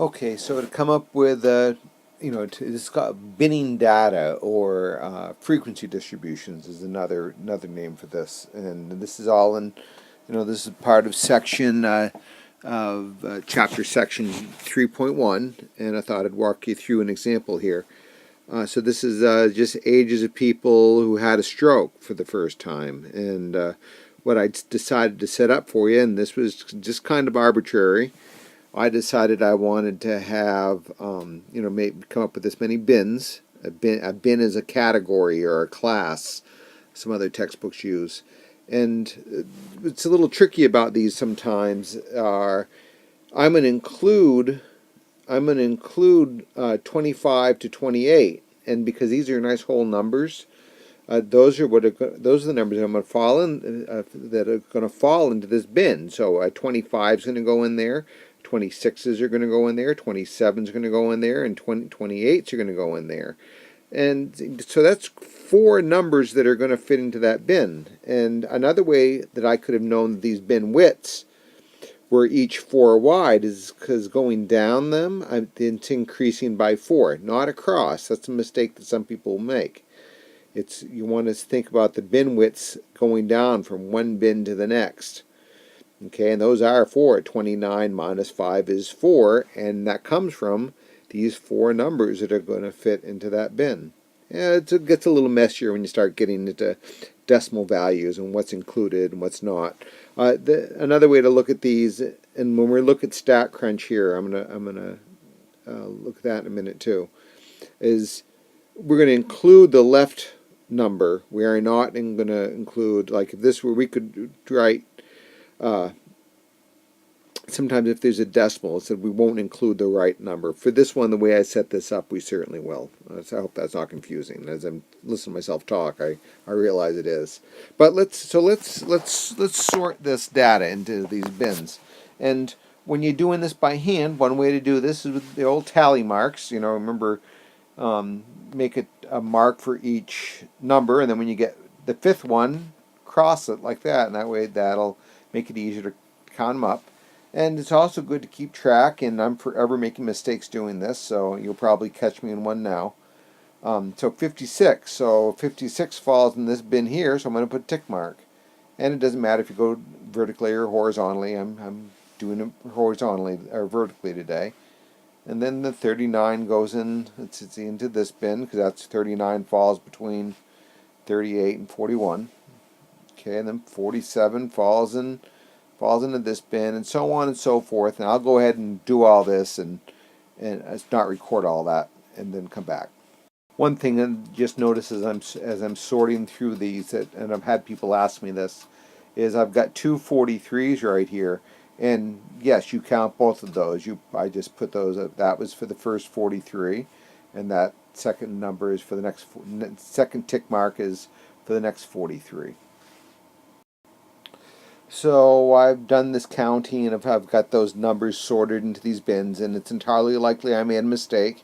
Okay, so to come up with it's got binning data or frequency distributions is another name for this, and this is all in, this is part of section of chapter section 3.1, and I thought I'd walk you through an example here. So this is just ages of people who had a stroke for the first time, and what I decided to set up for you, and this was just kind of arbitrary. I decided I wanted to have, come up with this many bins. A bin is a category or a class. Some other textbooks use, and it's a little tricky about these sometimes. I'm going to include 25 to 28, and because these are nice whole numbers, those are those are the numbers that I'm going to fall in that are going to fall into this bin. So 25 is going to go in there. 26s are going to go in there, 27s are going to go in there, and 28s are going to go in there. And so that's four numbers that are going to fit into that bin. And another way that I could have known that these bin widths were each 4 wide is because going down them, it's increasing by 4, not across. That's a mistake that some people make. You want to think about the bin widths going down from one bin to the next. Okay, and those are 4. 29 minus 5 is 4, and that comes from these 4 numbers that are going to fit into that bin. Yeah, it gets a little messier when you start getting into decimal values and what's included and what's not. Another way to look at these, and when we look at StatCrunch here, I'm gonna look at that in a minute too, is we're going to include the left number. We are not going to include, like if this were, we could write sometimes if there's a decimal, it said we won't include the right number. For this one, the way I set this up, we certainly will. So I hope that's not confusing. As I'm listening to myself talk, I realize it is. But let's sort this data into these bins. And when you're doing this by hand, one way to do this is with the old tally marks. Remember, make a mark for each number, and then when you get the fifth one, cross it like that, and that way that'll make it easier to count them up. And it's also good to keep track, and I'm forever making mistakes doing this, so you'll probably catch me in one now. So 56. So 56 falls in this bin here, so I'm going to put a tick mark. And it doesn't matter if you go vertically or horizontally. I'm doing it horizontally or vertically today. And then the 39 goes in, it's into this bin, because that's 39 falls between 38 and 41. Okay, and then 47 falls into this bin, and so on and so forth. And I'll go ahead and do all this and not record all that, and then come back. One thing I just noticed as I'm sorting through these, and I've had people ask me this, is I've got two 43s right here, and yes, you count both of those. I just put those. That was for the first 43, and that second number is for the next. Second tick mark is for the next 43. So I've done this counting, and I've got those numbers sorted into these bins, and it's entirely likely I made a mistake.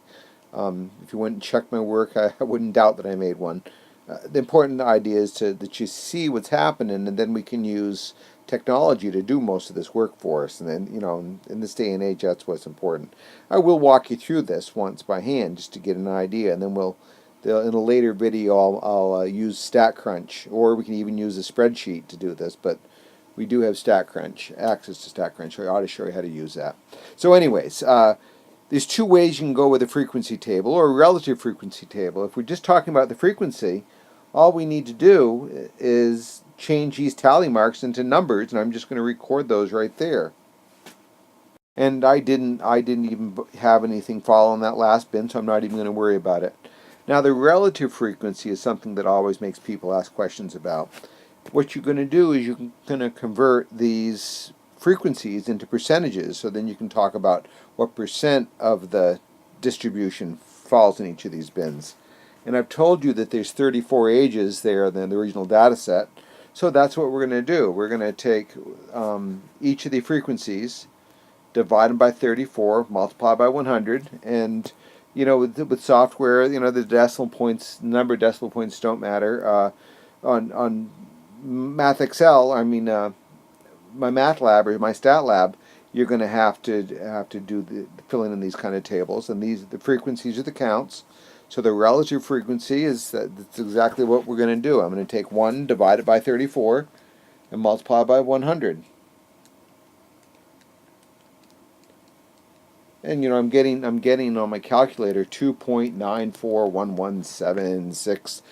If you went and checked my work, I wouldn't doubt that I made one. The important idea is that you see what's happening, and then we can use technology to do most of this work for us. And then, in this day and age, that's what's important. I will walk you through this once by hand just to get an idea, and then in a later video, I'll use StatCrunch, or we can even use a spreadsheet to do this, but we do have StatCrunch, access to StatCrunch, so I ought to show you how to use that. So anyways, there's two ways you can go with a frequency table or a relative frequency table. If we're just talking about the frequency, all we need to do is change these tally marks into numbers, and I'm just going to record those right there. And I didn't even have anything fall in that last bin, so I'm not even going to worry about it. Now the relative frequency is something that always makes people ask questions about. What you're going to do is you're going to convert these frequencies into percentages, so then you can talk about what percent of the distribution falls in each of these bins. And I've told you that there's 34 ages there in the original data set, so that's what we're going to do. We're going to take each of the frequencies, divide them by 34, multiply by 100, and with software, the decimal points, number of decimal points don't matter. On Math Excel, my math lab or my stat lab, you're going to have to do the filling in these kind of tables, and the frequencies are the counts. So the relative frequency that's exactly what we're going to do. I'm going to take 1 divided by 34 and multiply by 100. And I'm getting on my calculator 2.94117.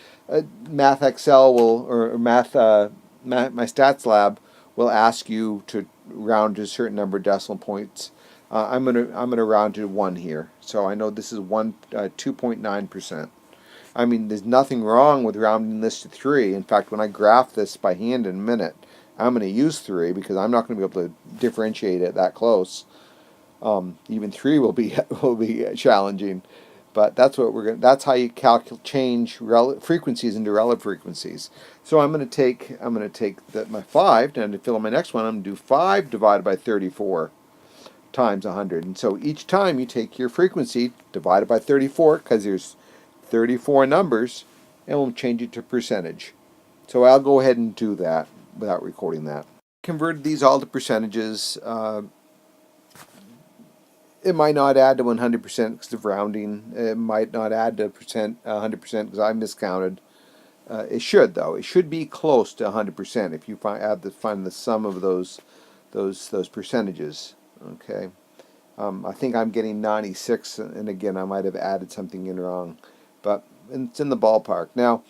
Math Excel will or math my stats lab will ask you to round to a certain number of decimal points. I'm gonna round to 1 here, so I know this is 2.9%. I mean, there's nothing wrong with rounding this to 3. In fact, when I graph this by hand in a minute, I'm going to use 3 because I'm not going to be able to differentiate it that close. Even 3 will be will be challenging, but that's how you change frequencies into relative frequencies. So I'm going to take my 5, and to fill in my next one, I'm going to do 5 divided by 34 times 100. And so each time you take your frequency divided by 34, because there's 34 numbers, and we'll change it to percentage. So I'll go ahead and do that without recording that. Converted these all to percentages. It might not add to 100% because of rounding. It might not add to 100% because I miscounted. It should, though. It should be close to 100% if you find the sum of those percentages. Okay. I think I'm getting 96, and again, I might have added something in wrong, but it's in the ballpark. Now,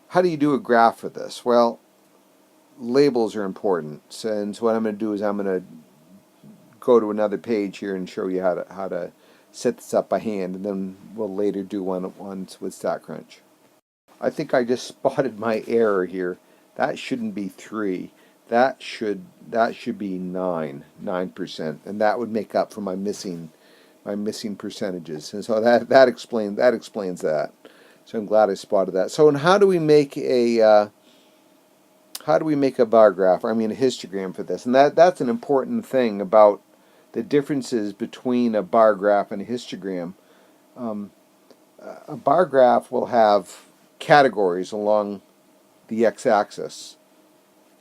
how do you do a graph for this? Well, labels are important, and so what I'm going to do is I'm going to go to another page here and show you how to set this up by hand, and then we'll later do ones with StatCrunch. I think I just spotted my error here. That shouldn't be 3. That should be 9%, and that would make up for my missing percentages. And so that explains that. So I'm glad I spotted that. So, and how do we make a bar graph? I mean, a histogram for this, and that's an important thing about the differences between a bar graph and a histogram. A bar graph will have categories along the x-axis,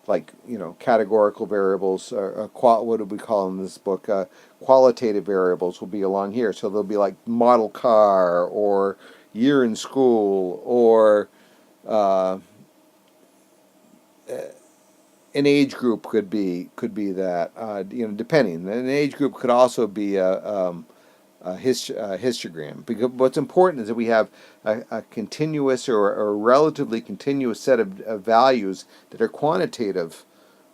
like categorical variables. What do we call in this book? Qualitative variables will be along here. So they'll be like model car or year in school or an age group could be that, depending. An age group could also be a histogram. Because what's important is that we have a continuous or a relatively continuous set of values that are quantitative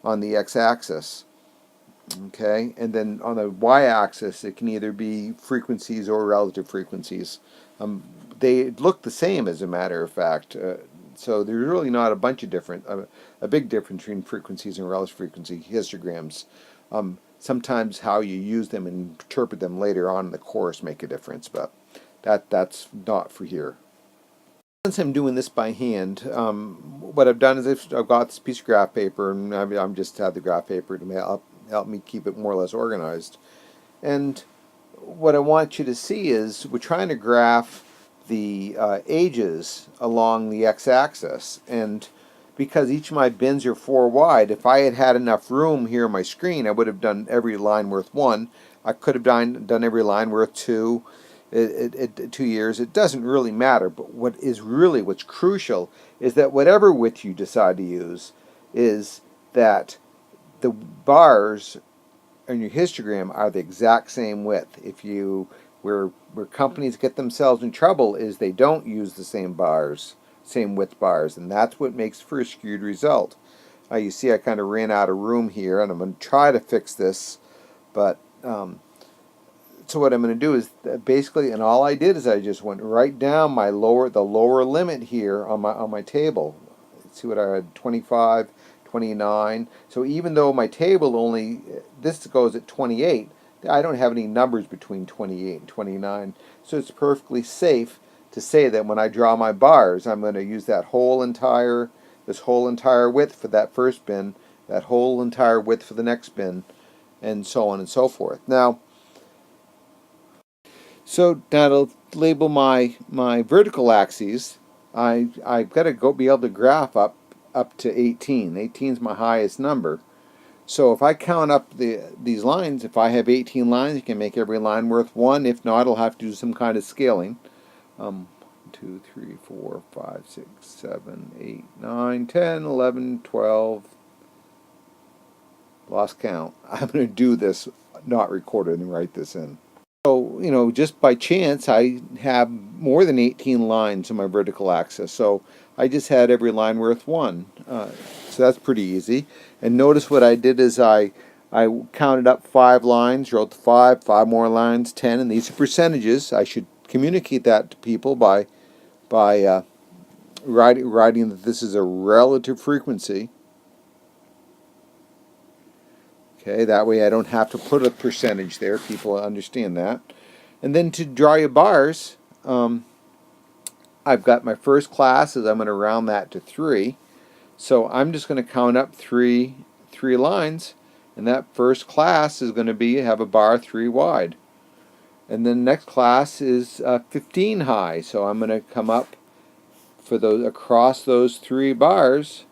on the x-axis. Okay, and then on the y-axis, it can either be frequencies or relative frequencies. They look the same, as a matter of fact. So there's really not a big difference between frequencies and relative frequency histograms. Sometimes how you use them and interpret them later on in the course make a difference, but that's not for here. Since I'm doing this by hand, what I've done is I've got this piece of graph paper, and I'm just had the graph paper to help me keep it more or less organized. And what I want you to see is we're trying to graph the ages along the x-axis, and because each of my bins are 4 wide, if I had enough room here on my screen, I would have done every line worth 1. I could have done every line worth 2. 2 years. It doesn't really matter, but what's crucial is that whatever width you decide to use, is that the bars in your histogram are the exact same width. Where companies get themselves in trouble is they don't use the same width bars, and that's what makes for a skewed result. You see I kind of ran out of room here, and I'm going to try to fix this, but so what I'm going to do is basically, and all I did is I just went right down the lower limit here on my table. Let's see what I had, 25, 29. So even though my table this goes at 28, I don't have any numbers between 28 and 29. So it's perfectly safe to say that when I draw my bars, I'm going to use this whole entire width for that first bin, that whole entire width for the next bin, and so on and so forth. Now to label my vertical axes, I've got to be able to graph up to 18. 18 is my highest number. So if I count up these lines, if I have 18 lines, you can make every line worth 1. If not, I'll have to do some kind of scaling. 2, 3, 4, 5, 6, 7, 8, 9, 10, 11, 12. Lost count. I'm going to do this not recorded and write this in. So, just by chance, I have more than 18 lines on my vertical axis. So I just had every line worth 1. So that's pretty easy. And notice what I did is I counted up 5 lines, wrote the 5 more lines, 10, and these are percentages. I should communicate that to people by writing that this is a relative frequency. Okay, that way I don't have to put a percentage there. People understand that. And then to draw your bars, I've got my first class, as I'm going to round that to 3. So I'm just going to count up three lines, and that first class is going to have a bar 3 wide. And then the next class is 15 high. So I'm going to come up for those across those 3 bars.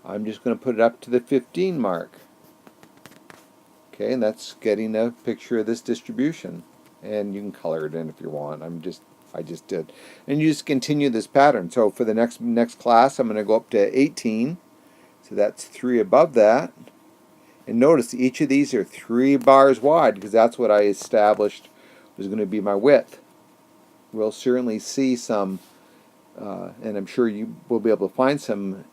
I'm just going to put it up to the 15 mark. Okay, and that's getting a picture of this distribution. And you can color it in if you want. I just did. And you just continue this pattern. So for the next class, I'm going to go up to 18. So that's 3 above that. And notice each of these are 3 bars wide because that's what I established was going to be my width. We'll certainly see some, and I'm sure you will be able to find some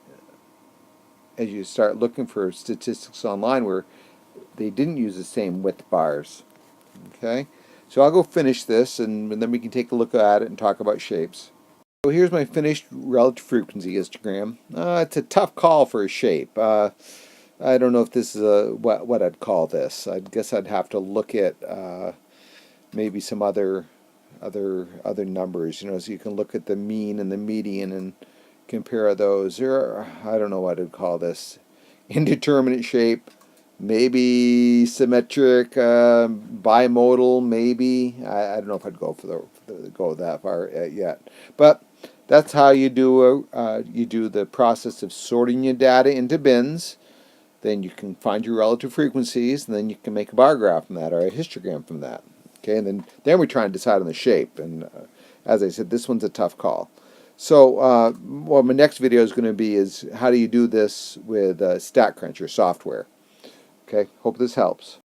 as you start looking for statistics online where they didn't use the same width bars. Okay, so I'll go finish this and then we can take a look at it and talk about shapes. So here's my finished relative frequency histogram. It's a tough call for a shape. I don't know if this is what I'd call this. I guess I'd have to look at maybe some other numbers. So you can look at the mean and the median and compare those. I don't know what I'd call this. Indeterminate shape. Maybe symmetric, bimodal, maybe. I don't know if I'd go go that far yet. But that's how you do the process of sorting your data into bins. Then you can find your relative frequencies, and then you can make a bar graph from that or a histogram from that. Okay, and then we're trying to decide on the shape. And as I said, this one's a tough call. So what my next video is going to be is how do you do this with StatCruncher software. Okay, hope this helps.